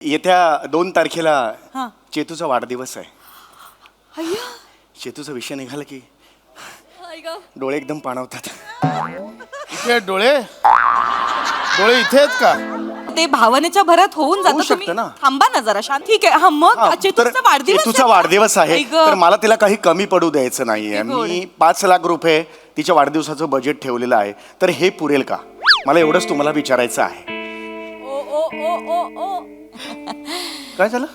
येत्या 2 तारखेला हा. चेतूचा वाढदिवस आहे. अय्या. चेतूचा विषय निघाला की आई गं. डोळे एकदम पाणावतात. इथे डोळे इथे आहेत का? ते भावनेच्या भरात होऊन होऊ जातं. शकतं ना. थांबा ना जरा शांत. ठीक आहे. हा मग हा, तर चेतूचा वाढदिवस चेतूचा आहे. वाढदिवस आहे आई गं. तर मला तिला काही कमी पडू द्यायचं नाहीये. किती गोड. मी 5 लाख रुपये तिच्या वाढदिवसाचं बजेट ठेवलेलं आहे. तर हे पुरेल का? मला एवढंच तुम्हाला विचारायचं आहे. ओ ओ ओ ओ ओ. काय झालं?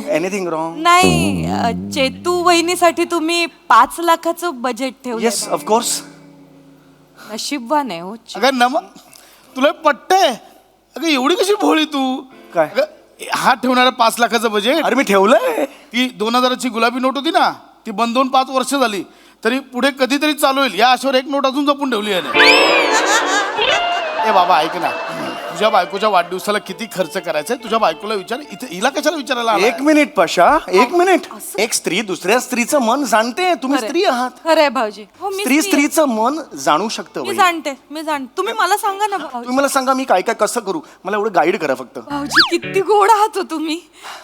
Anything wrong? नाही चेतू वहिनीसाठी तुम्ही 5 लाखाचं बजेट ठेवलं. Yes of course. नशीबवान आहे हो. अगं तुला पटतंय? अगं एवढी कशी भोळी तू? काय? अगं, हा ठेवणारा 5 लाखाचं बजेट. अरे मी ठेवलंय. ती 2000ची गुलाबी नोट होती ना, ती बंद होऊन 5 वर्ष झाली. तरी पुढे कधीतरी चालू होईल या आशेवर एक नोट अजून जपून ठेवली आहे. ए बाबा ऐक ना, तुझ्या बायकोच्या वाढदिवसाला किती खर्च करायचा तुझ्या बायकोला विचार. इथे हिला कशाला विचारायला आलाय? 1 मिनिट पशा, 1 मिनिट. एक स्त्री दुसऱ्या स्त्रीचं मन जाणते. तुम्ही खरंय. स्त्री आहात. खरंय भाऊजी. हो मी स्त्री स्त्री आहे. स्त्रीचं मन जाणू शकतं. मी वहिनी. जाणते. तुम्ही मला सांगा ना भाऊजी. तुम्ही मला सांगा मी काय काय कसं करू. मला एवढं गाईड करा फक्त. भाऊजी किती गोड आहात हो तुम्ही.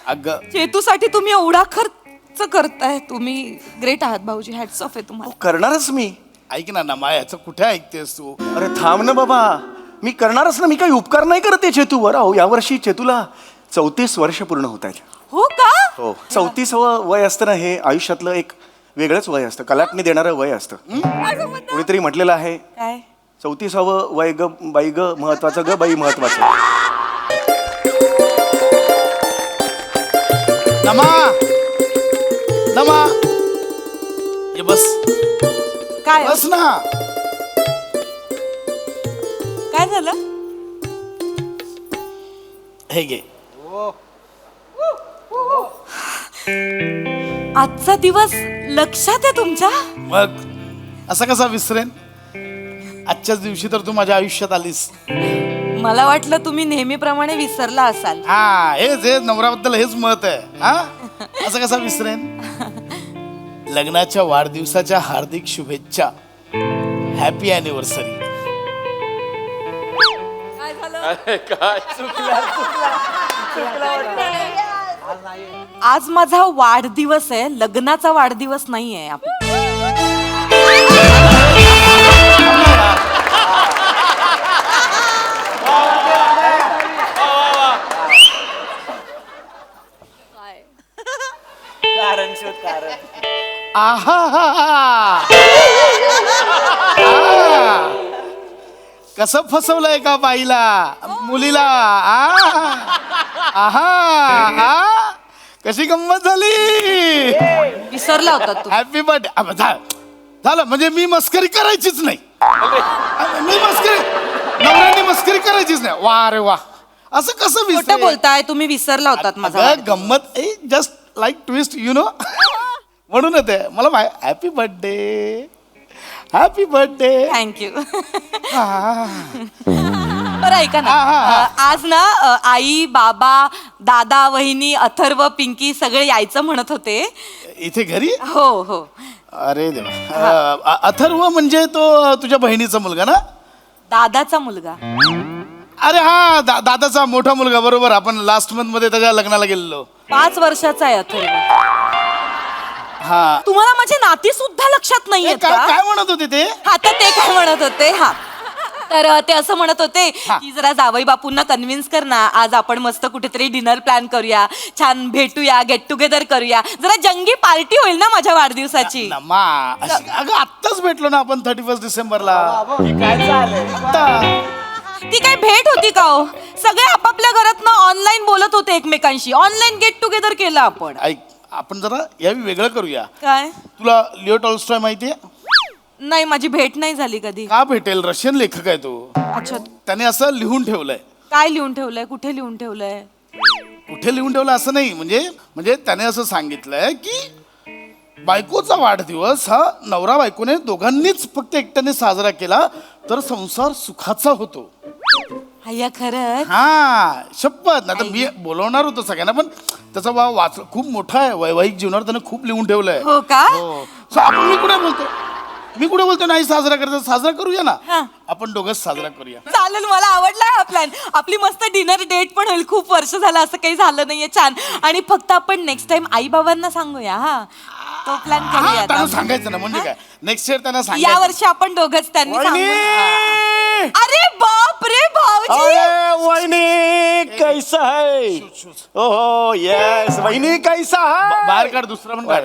अगं चेतूसाठी तुम्ही एवढा खर्च करताय. तुम्ही ग्रेट आहात भाऊजी. हॅट्स ऑफ आहे तुम्हाला. करणारच मी. ऐक ना नमा, याचं कुठे ऐकतेस तू? अरे थांब ना बाबा, मी करणारच ना. मी काही उपकार नाही करते चेतूवर. अहो यावर्षी चेतूला 34 वर्ष पूर्ण होत आहेत. हो का? हो, 34वं वय असतं ना, हे आयुष्यातलं एक वेगळंच वय असतं. कलाटणी देणारं वय असतं. कोणीतरी म्हटलेलं आहे, काय? 34वं वय ग बाई ग महत्वाचं, ग बाई महत्वाचं. नमा ये बस काय बस ना. काय झालं? हे घे. आजचा दिवस लक्षात आहे तुमच्या? मग असा कसा विसरेन? आजच्याच दिवशी तर तू माझ्या आयुष्यात आलीस. मला वाटलं तुम्ही नेहमीप्रमाणे विसरला असाल. हा हेच नवऱ्याबद्दल हेच मत आहे. हा असं कसा विसरेन? लग्नाच्या वाढदिवसाच्या हार्दिक शुभेच्छा. Happy anniversary. आज माझा वाढदिवस आहे, लग्नाचा वाढदिवस नाही आहे. आहा कसं फसवलंय का बाईला मुलीला? आहा कशी गंमत झाली. विसरला होता तू. Happy birthday. झालं म्हणजे मी मस्करी करायचीच नाही. मी नवऱ्याने मस्करी करायचीच नाही. वा रे वा. असं कसं खोटं विसरेन? बोलताय तुम्ही. विसरला होतात माझा अगं, गंमत just like twist you know. म्हणून ते मला happy birthday happy birthday. Thank you. बरं ऐका ना, आज ना आई बाबा दादा वहिनी अथर्व पिंकी सगळे यायचं म्हणत होते. इथे घरी? हो हो. अरे देवा. अथर्व म्हणजे तो तुझ्या बहिणीचा मुलगा ना? दादाचा मुलगा. अरे हा दादाचा मोठा मुलगा. बरोबर. आपण लास्ट मंथ मध्ये त्याच्या लग्नाला गेलेलो. 5 वर्षाचा आहे अथर्व. हा तुम्हाला माझे नाती सुद्धा लक्षात नाहीये काय का? काय म्हणत होते ते? आता ते काय म्हणत होते? हा तर ते असं म्हणत होते की जरा जावई बापूंना कन्व्हिन्स कर ना, आज आपण मस्त कुठेतरी डिनर प्लॅन करूया, छान भेटूया, गेट टुगेदर करूया, जरा जंगी पार्टी होईल ना माझ्या वाढदिवसाची. नमा अगं आत्ताच भेटलो ना आपण 31 डिसेंबरला. आत्ता. ती काय भेट होती का हो? सगळे आपापल्या घरात ना ऑनलाईन बोलत होते एकमेकांशी. ऑनलाईन गेट टुगेदर केलं आपण. ऐक आपण जरा यावी वेगळं करूया. काय? तुला लिओ टॉल्स्टॉय माहितीये? नाही, माझी भेट नाही झाली कधी. का भेटेल? रशियन लेखक आहे तो. अच्छा. त्याने असं लिहून ठेवलंय. काय लिहून ठेवलंय? कुठे लिहून ठेवलंय? कुठे लिहून ठेवलं असं नाही, म्हणजे त्याने असं सांगितलंय की बायकोचा वाढदिवस हा नवरा बायकोने दोघांनीच फक्त एकट्याने साजरा केला तर संसार सुखाचा होतो. अय्या खरंच? हा शपथ. ना तर मी बोलवणार होतो सगळ्यांना, पण त्याचा खूप मोठा आहे वैवाहिक जीवनावर त्याने खूप लिहून ठेवलंय. हो का? आपण मी कुठे बोलतो. मी कुठे बोलतो नाही साजरा करायचा, साजरा करूया ना. हा. आपण दोघंच साजरा करूया. चालेल, मला आवडला हा प्लॅन. आपली मस्त डिनर डेट पण होईल. खूप वर्ष झालं असं काही झालं नाहीये. छान. आणि फक्त आपण नेक्स्ट टाइम आई बाबांना सांगूया. हा, तो प्लॅन हा, करूया त्यांना आता. सांगायचं ना, म्हणजे काय नेक्स्ट इयर त्यांना या सांगायचं. वर्षी आपण दोघच त्यांनी वहिनी! सांगू. अरे बाप रे भाऊजी, अरे वहिनी कैसा है? ओहो यस वहिनी कैसा है? बाहेर काढ, दुसरा पण काढ.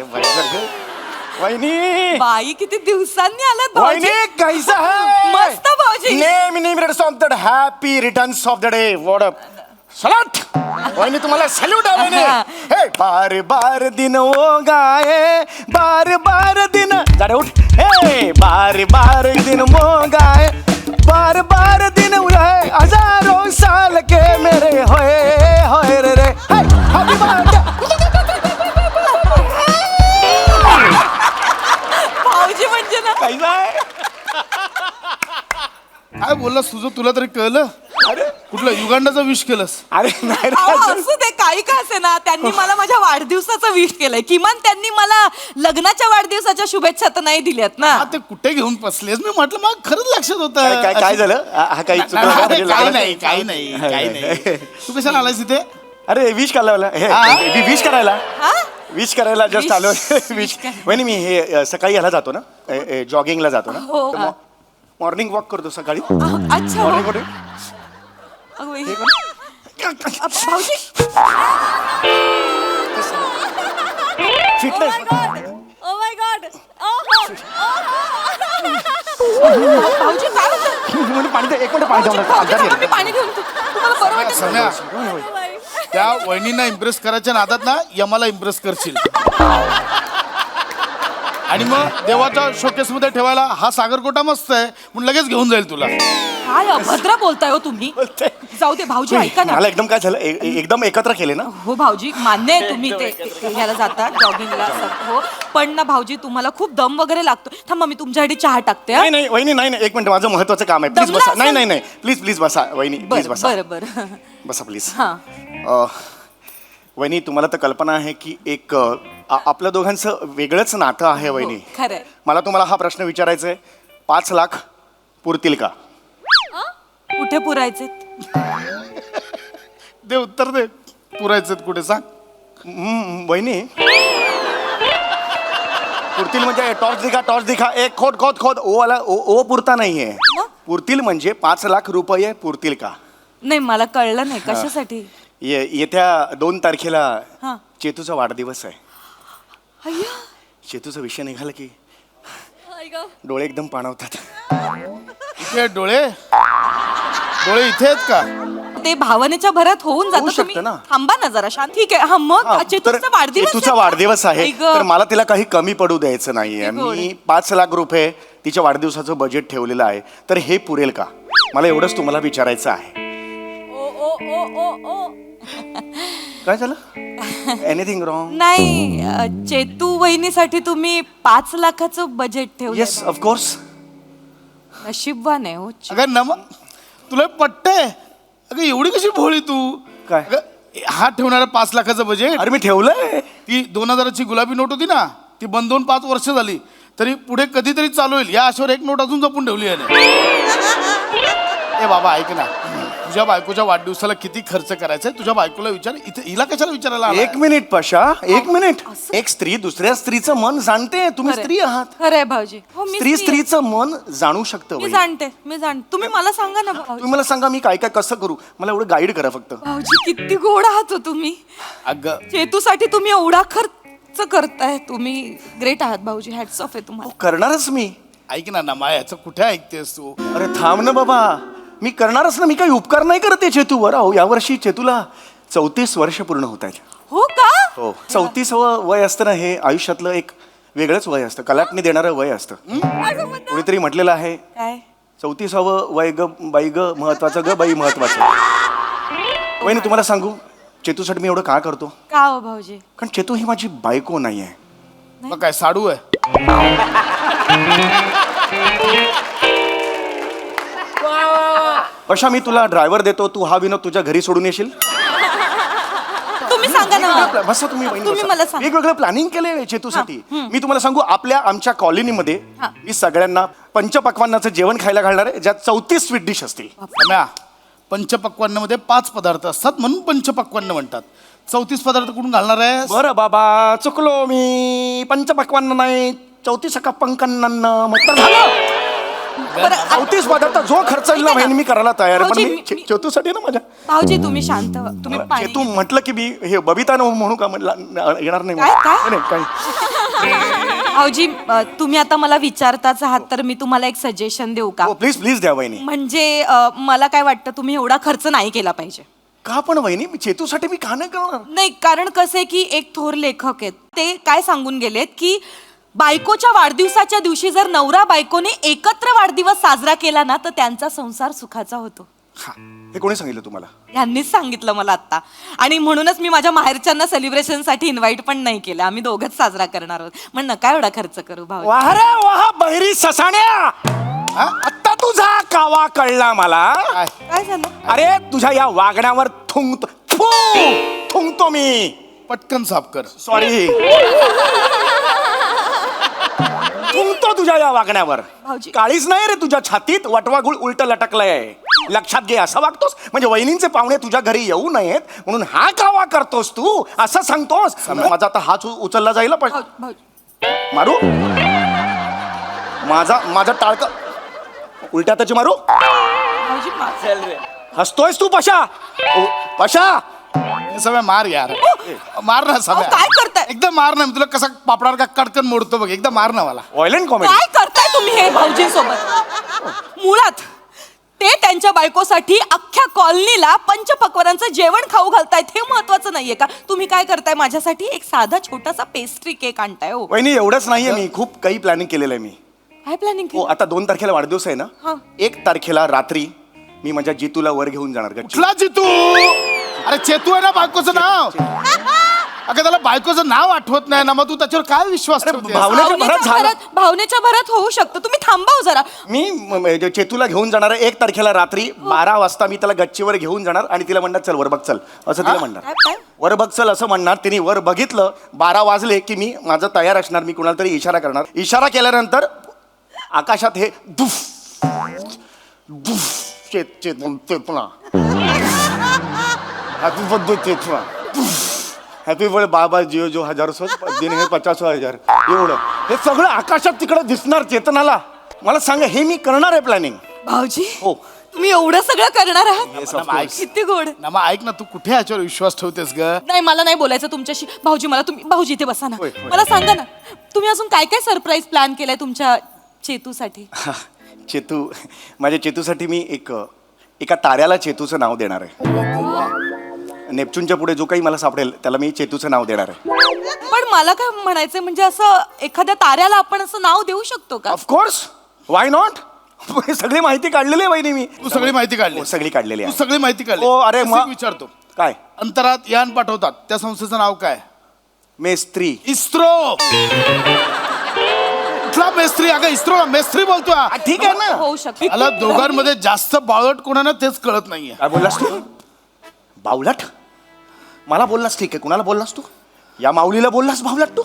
वहिनी बाई किती दिवसांनी आलात भाऊजी. वहिनी कैसा है? मस्त भाऊजी. Name of the happy returns of the day. What up salad. वहिनी तुम्हाला सॅल्यूट आहे वहिनी. हे बार बार दिन वो गाए, बार बार दिन जाडे उठ. हे बार बार दिन वो गाए, बार बार दिन उड़ाए, हजारों साल के मेरे होए होए रे रे. Happy birthday. भाऊजी म्हणजे ना, कैसा है? काय बोललास तुझं, तुला तरी कळलं? अरे कुठलं युगांडाचं विश केलंस? अरे नाही रे. अहो, असू दे, काही का असे ना, त्यांनी मला माझ्या वाढदिवसाचं विश केलंय. किमान त्यांनी मला लग्नाच्या वाढदिवसाच्या शुभेच्छा तर नाही दिल्यात ना. हा, ते कुठे घेऊन बसलेस? मी म्हटलं मग खरंच लक्षात होत. काय काय काय झालं? हा काही चुकलं का? म्हणजे काही लागलं? नाही, काही नाही, काही नाही. तू कशाला आलायस इथे? अरे विश करायला विश करायला विश करायला जस्ट आलो. विश वहिनी मी हे सकाळी ह्याला जातो ना, जॉगिंगला जातो ना, हो. मॉर्निंग वॉक करतो सकाळी. अच्छा हो. Morning walk. अगं बाई. भाऊजी, फिटनेस. Oh my God. भाऊजी काय होतं? पाणी दे, एक मिनिट पाणी द्या मला. भाऊजी, थांबा, मी पाणी घेऊन येतो. तुम्हाला बरं वाटेल? सम्या, त्या वहिनींना इम्प्रेस करायच्या नादात ना यमाला इम्प्रेस करशील. आणि मग देवाच्या शोकेस मध्ये ठेवायला हा सागरकोटा मस्त आहे म्हणून लगेच घेऊन जाईल तुला. काय अभद्र बोलताय हो तुम्ही. जाऊ दे भाऊजी, ऐका ना. मला एकदम काय झालं, एकदम एकत्र केले ना. हो भाऊजी, मान्य आहे तुम्ही ते ह्याला जातात जॉगिंगला. हो, पण ना भाऊजी, तुम्हाला खूप दम वगैरे लागतो. थांबा, मी तुमच्यासाठी चहा टाकते. हा? नाही नाही वहिनी, नाही नाही, एक मिनिट, माझं महत्वाचं काम आहे. प्लीज दमला बसा. असाल? नाही नाही नाही, प्लीज प्लीज बसा वहिनी, प्लीज बसा. बरं बरं. बसा प्लीज. हा. वहिनी तुम्हाला तर कल्पना आहे की एक आपल्या दोघांचं वेगळंच नातं आहे वहिनी. खरंय. मला तुम्हाला हा प्रश्न विचारायचा आहे, 5 लाख पुरतील का? कुठे पुरायचे? दे उत्तर दे. पुरायचं कुठे सांग. वहिनी पुरतील म्हणजे टॉर्च दिखा एक खोद खोद खोद ओ वाला ओ पुरता नाहीये. मग? पुरतील म्हणजे 5 लाख रुपये पुरतील का? नाही, मला कळलं नाही कशासाठी. येत्या 2 तारखेला हा. चेतूचा वाढदिवस आहे. अय्या. चेतूचा विषय निघाला की आई गं. डोळे एकदम पाणावतात. इथे डोळे डोळे इथे आहेत का? ते भावनेच्या भरात होऊन होऊ जातं. शकतं तुम्ही ना. थांबा ना जरा शांत. ठीक आहे. हा, मग हा, तर चेतूचा वाढदिवस चेतूचा आहे. वाढदिवस आहे आई गं. तर मला तिला काही कमी पडू द्यायचं नाहीये. किती गोड. मी 5 लाख रुपये तिच्या वाढदिवसाचं बजेट ठेवलेलं आहे, तर हे पुरेल का? मला एवढंच तुम्हाला विचारायचं आहे. ओ ओ ओ ओ ओ. काय झालं? Anything wrong? नाही, चेतू वहिनीसाठी तुम्ही 5 लाखाचं बजेट ठेवलं. Yes of course. नशीबवान आहे हो. अगं तुला पटते? अगं एवढी कशी भोळी तू? काय? अगं, हा ठेवणारा 5 लाखाचं बजेट. अरे मी ठेवलंय. ती 2000ची गुलाबी नोट होती ना, ती बंद होऊन 5 वर्ष झाली, तरी पुढे कधीतरी चालू होईल या आशेवर एक नोट अजून जपून ठेवली आहे. ए बाबा ऐक ना, तुझ्या बायकोच्या वाढदिवसाला किती खर्च करायचा आहे तुझ्या बायकोला विचार. इथे हिला कशाला विचारायला आलाय? 1 मिनिट पशा, 1 मिनिट. एक स्त्री दुसऱ्या स्त्रीचं मन जाणते. तुम्ही स्त्री आहात. खरंय भाऊजी. हो, मी स्त्री स्त्री आहे. स्त्रीचं मन जाणू शकतं. मी वहिनी. जाणते, मी जाणते. तुम्ही मला सांगा ना भाऊजी. तुम्ही मला सांगा मी काय काय कसं करू, मला एवढं गाईड करा फक्त. भाऊजी किती गोड आहात हो तुम्ही. अगं चेतूसाठी तुम्ही एवढा खर्च करताय. तुम्ही ग्रेट आहात भाऊजी. हॅट्स ऑफ आहे तुम्हाला. करणारच मी. ऐक ना नमा, याचं कुठे ऐकतेस तू? अरे थांब ना बाबा, मी करणारच ना. मी काही उपकार नाही करत आहे चेतूवर. अहो यावर्षी चेतूला 34 वर्ष पूर्ण होत आहेत. हो का? हो, 34वं वय असतं ना, हे आयुष्यातलं एक वेगळंच वय असतं. कलाटणी देणारं वय असतं. कोणीतरी म्हटलेलं आहे, काय? 34वं वय ग बाई ग महत्वाचं, ग बाई महत्वाचं. वहिनी तुम्हाला सांगू, चेतूसाठी मी एवढं का करतो? का हो भाऊजी? कारण चेतू ही माझी बायको नाही आहे. मग काय साडू आहे? कशा मी तुला ड्रायव्हर देतो, तू हा विनोद तुझ्या घरी सोडून येशील? तुम्ही सांगा सांगा ना. वेगवेगळं बसा तुम्ही वहिनी, तुम्ही बसा. मला सांगा. वेगवेगळं प्लॅनिंग केलंय चेतूसाठी. मी तुम्हाला सांगू, आमच्या कॉलनीमध्ये हा. मी सगळ्यांना पंचपक्वान्नाचं जेवण खायला घालणार आहे, ज्यात 34 स्वीट डिश असतील. सम्या, पंचपक्वान्नमध्ये 5 पदार्थ असतात म्हणून पंचपक्वान्न म्हणतात. 34 पदार्थ कुठून घालणार आहे? बरं बाबा, चुकलो मी. पंचपक्वान्न नाही, 34 पंकन्न मग झालं. बरं, 34 पदार्थ जो खर्च येईल ना ऐका ना. बहिणी, मी करायला तयार आहे. पण भाऊजी, मी चेतूसाठी ना माझ्या भाऊजी तुम्ही शांत व्हा. तुम्ही पाणी चेतू म्हटलं की मी हे बबिता म्हणू का म्हणलं येणार नाही. काय? काय? नाही, काही भाऊजी तुम्ही आता मला विचारताच आहात तर मी तुम्हाला एक सजेशन देऊ का? हो, प्लीज प्लीज द्या वहिनी. म्हणजे मला काय वाटतं तुम्ही एवढा खर्च नाही केला पाहिजे. का पण वहिनी, मी चेतूसाठी मी का नाही करणार? नाही, कारण कसं आहे की एक थोर लेखक आहेत, ते काय सांगून गेलेत की बायकोच्या वाढदिवसाच्या दिवशी जर नवरा बायकोने एकत्र वाढदिवस साजरा केला ना तर त्यांचा संसार सुखाचा होतो. हा, हे कोणी सांगितलं तुम्हाला? यांनीच सांगितलं मला आता. आणि म्हणूनच मी माझ्या माहेरच्यांना सेलिब्रेशनसाठी इन्व्हाइट पण नाही केलं. आम्ही दोघंच साजरा करणार आहोत. मग नका एवढा खर्च करू भाऊ. वाह रे वाह बहिरी ससाण्या, आता तुझा कावा कळला मला. काय झालं? अरे तुझ्या या वागण्यावर थुंकतो मी. पटकन साफ कर. सॉरी, थुंकतो तुझ्या या वागण्यावर. भाऊजी. काळीच नाही रे तुझ्या छातीत, वटवागुळ उलट लटकलंय. लक्षात घे, असं वागतोस म्हणजे वहिनींचे पाहुणे तुझ्या घरी येऊ नयेत म्हणून हा कावा करतोस तू, असं सांगतोस. माझा आता हात उचलला जाईल पण मारू. माझा टाळक उलट्या त्याची मारू. भाऊजी हसतोयस तू पशा? पशा समय मार यार, मार ना समय. काय करताय? एकदम मार ना. मी तुला कसा पापडावर का कडकन मोडतो बघ. एकदम मार ना मला. Violent comedy. काय करताय तुम्ही हे भाऊजींसोबत? मुळात ते त्यांच्या बायकोसाठी अख्ख्या कॉलनीला पंचपक्वान्नाचं जेवण खाऊ घालतायत, हे महत्वाचं नाहीये का? तुम्ही काय करताय? माझ्यासाठी एक साधा छोटासा पेस्ट्री केक आणताय. हो, वहिनी एवढंच नाहीये, मी खूप काही प्लॅनिंग केलेलं आहे मी. काय प्लॅनिंग हो, आता 2 तारखेला वाढदिवस आहे ना. हा. 1 तारखेला रात्री मी माझ्या जितूला वर घेऊन जाणार. गच्ची. कुठला जितू? अरे चेतू आहे ना बायकोचं नाव. अगं त्याला बायकोचं नाव आठवत नाही ना, मग तू त्याच्यावर काय विश्वास ठेवतेस? भावनेच्या भरात झालं. भावनेच्या भरात होऊ शकतं. तुम्ही थांबा हो जरा. मी चेतूला घेऊन जाणार आहे 1 तारखेला रात्री 12 वाजता. मी त्याला गच्चीवर घेऊन जाणार आणि तिला म्हणणार चल वर बघ चल, असं तिला म्हणणार. काय? वर बघ चल असं म्हणणार. तिने वर बघितलं, 12 वाजले की मी माझं तयार असणार. मी कुणाला तरी इशारा करणार. इशारा केल्यानंतर आकाशात हे दुफ दुफ चेतना हॅपी बर्थडे चेतना, हॅपी बर्थडे बाबा जिओ जो 1000 दिन हे 50,000 एवढं हे सगळं आकाशात तिकडे दिसणार चेतनाला. मला सांगा, हे मी करणार आहे प्लॅनिंग. भाऊजी हो. तुम्ही एवढं सगळं करणार आहात? Yes, of course. किती गोड. ना ऐक ना, तू कुठे याच्यावर विश्वास ठेवतेस ग? नाही, मला नाही बोलायचं तुमच्याशी. भाऊजी मला तुम्ही, भाऊजी इथे बसा ना. होय, होय. मला सांगा ना, तुम्ही अजून काय काय सरप्राईज प्लॅन केलंय तुमच्या चेतूसाठी? चेतू, माझ्या चेतूसाठी मी एका ताऱ्याला चेतूचं नाव देणार आहे. नेपच्यूनच्या पुढे जो काही मला सापडेल त्याला मी चेतूचं नाव देणार आहे. पण मला काय म्हणायचंय, म्हणजे असं एखाद्या ताऱ्याला आपण असं नाव देऊ शकतो का? Of course, why not. सगळी माहिती काढलेली आहे वहिनी मी. तू सगळी माहिती काढली. हो, सगळी काढलेली तू आहे. सगळी माहिती काढली. हो, अरे तसं मग- एक विचारतो, काय? अंतरात यान पाठवतात त्या संस्थेचं नाव काय? मेस्त्री. इस्रो. कुठला मेस्त्री? अगं इस्रो मेस्त्री बोलतोय. ठीक आहे ना. होऊ शकतो. मला दोघांमध्ये जास्त बावळट कोणाला तेच कळत नाहीये. काय बोललास तू? बावलट? मला बोललास ठीक आहे. कुणाला बोललास तू? या माऊलीला बोललास बावलट? तू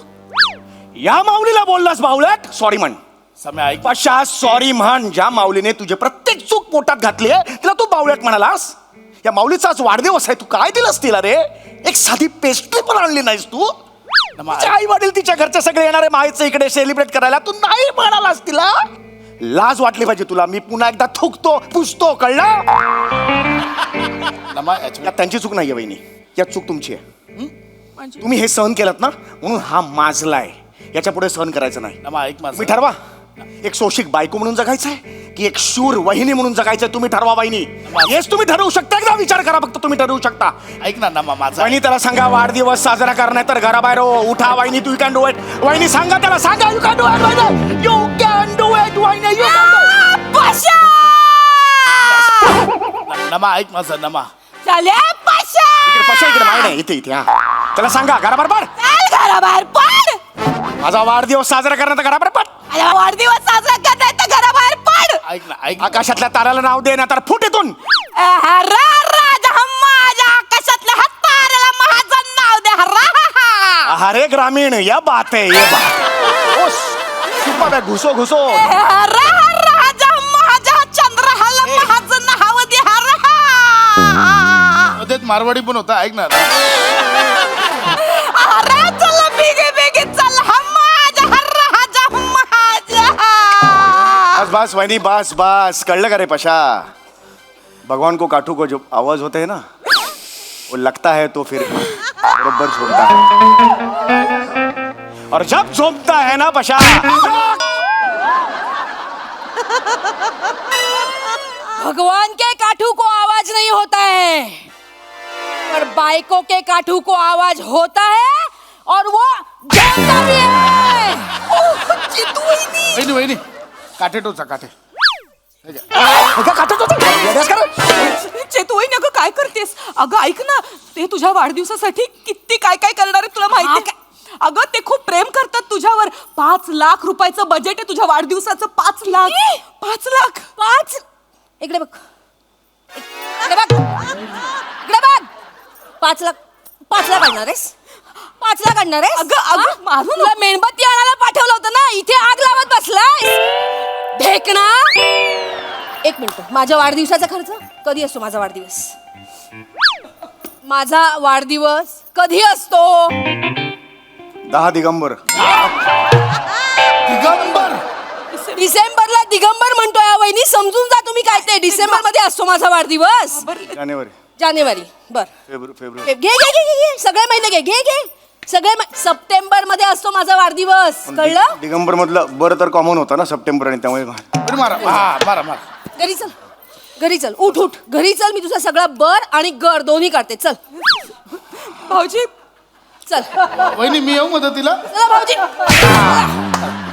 या माऊलीला बोललास बावलट? सॉरी म्हण. समय ऐक. पशा सॉरी म्हण. ज्या माऊलीने तुझे प्रत्येक चूक पोटात घातली आहे तिला तू बावलट म्हणालास. या माऊलीचा आज वाढदिवस आहे, तू काय दिलास तिला रे? एक साधी पेस्ट्री पण आणली नाहीस तू. आई वडील तिच्या घरचे सगळे येणारे माहीतचं इकडे सेलिब्रेट करायला, तू नाही म्हणालास तिला. लाज वाटली पाहिजे तुला. मी पुन्हा एकदा थुकतो, पुसतो, कळलं? यात त्यांची चूक नाहीये वहिनी, यात चूक तुमची आहे. तुम्ही हे सहन केलं ना म्हणून हा माजलाय. याच्या पुढे सहन करायचं नाही. ऐक माझं. तुम्ही ठरवा, एक सोशिक बायको म्हणून जगायचंय की एक शूर वहिनी म्हणून जगायचंय. तुम्ही ठरवा वहिनी. हेच तुम्ही ठरवू शकता. एकदा विचार करा फक्त, तुम्ही ठरवू शकता. ऐक ना नमा माझा. वहिनी त्याला सांगा वाढदिवस साजरा करणार तर घराबाहेर हो. उठा वहिनी, तू कॅन डू इट. वहिनी सांगा त्याला, सांगा यू कॅन डू इट वहिनी, यू कॅन डू इट वहिनी, यू नमा ऐक माझं. नमा झाल्या पाशा. इकडे पशा, इकडे माय नाही, इथे इथे. हा, त्याला सांगा घराबाहेर पड. चल घराबाहेर पड. माझा वाढदिवस साजरा करणार तर घराबाहेर पड. माझा वाढदिवस साजरा करताय तर घराबाहेर पड. ऐक ना ऐक. आकाशातल्या ताऱ्याला नाव दे ना तर फुट इथून. माझ्या आकाशातल्या हात ताऱ्याला माझं नाव द्या. सहारे ग्रामीण या बात है ये बात ओ सुपर है घुसो घुसो राजा महाजा चंद्रहाल महाजन नाव दे मध्येच मारवाडी पण होता ऐक ना अरे चल बेगे बेगे चल महाजा राजा महाजा बस बस वही बस बस कळलं का रे पशा भगवान को काठू को जो आवाज होते है ना वो लगता है तो फिर बराबर झोंकता है और जब झोंकता है ना पशा भगवान के काठू को आवाज नहीं होता है पर बाइकों के काठू को आवाज होता है और वो झोंकता भी है। वहिनी वहिनी काठे टोचा काठे चेतू वहिनी अगं काय करतेस अगं ऐक ना ते तुझ्या वाढदिवसासाठी किती काय काय करणार आहे तुला माहिती अगं ते खूप प्रेम करतात तुझ्यावर 5 लाख रुपयाचं बजेट आहे तुझ्या वाढदिवसाचं 5 लाख 5 लाख 5 इकडे बघ इकडे बघ इकडे बघ 5 लाख आणणार आहेस 5 लाख आणणार आहेस अगं अगं मारून तुला मेणबत्ती आणायला पाठवलं होतं ना इथे आग लावत बसलाय ढेकणा 1 मिनिट माझ्या वाढदिवसाचा खर्च कधी असतो माझा वाढदिवस कधी असतो 10 दिगंबर दिगंबर डिसेंबरला दिगंबर म्हणतोय हा वहिनी समजून जा तुम्ही काय ते डिसेंबर मध्ये असतो माझा वाढदिवस जानेवारी बर फेब्रुवारी घे घे घे घे सगळे महिने घे घे घे सगळे सप्टेंबर मध्ये असतो माझा वाढदिवस कळलं दिगंबर मधलं बर तर कॉमन होता ना सप्टेंबर आणि त्यामुळे अरे मारा मारा मारा घरी चल उठ घरी चल मी तुझा सगळा बर आणि गर दोन्ही काढते चल भाऊजी चल वहिनी मी येऊ मदतीला चला भाऊजी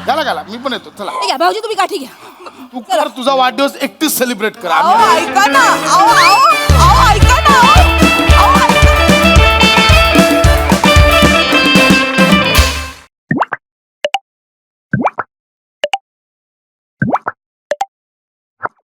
घाला मी पण येतो चला घ्या भाऊजी तुम्ही काठी घ्या तू कर तुझा वाढदिवस एकटीच सेलिब्रेट कर अहो आम्ही ऐका ना अहो ऐका ना